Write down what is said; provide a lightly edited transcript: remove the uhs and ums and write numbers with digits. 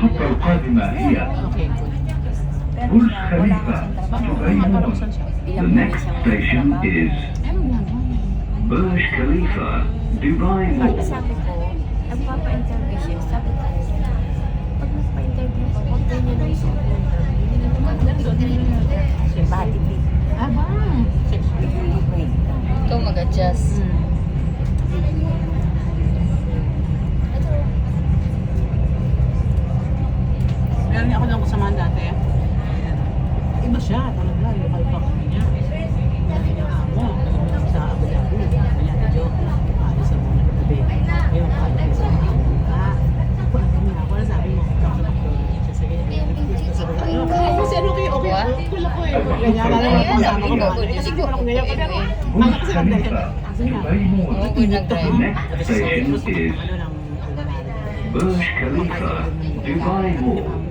المحطة القادمة هي Okay, good. برج خليفة دبي مول. The next station is Burj Khalifa, Dubai Mall. Sabi ko, nagpapa-interview siya. Sabi ko, pag nagpa-interview ka, huwag ganyan ang suot ng interview. Hindi naman body big. Aba! Ikaw mag-adjust. Meron niya ako lang kasamahan dati. Iba siya talaga, local talk niya. Dati niya amo, sa Abu Dhabi. Sabi niya, medyo alis sa muna ng gabi. Ngayon, alis sa muna. Wala sabi mo, talk sa McDonald's. Siya sige, sabi ko, kasi ano kayo, okay, cool ako eh. Ganyan, lalo na ako sama ko ba? Kasi di ko lang ganyan. Kasi ako, Burj kasi lang dahil. Khalifa, Kasi nga, Dubai Mall. Oo, nag-drive. The next station is ano lang, Burj Khalifa, Dubai Mall.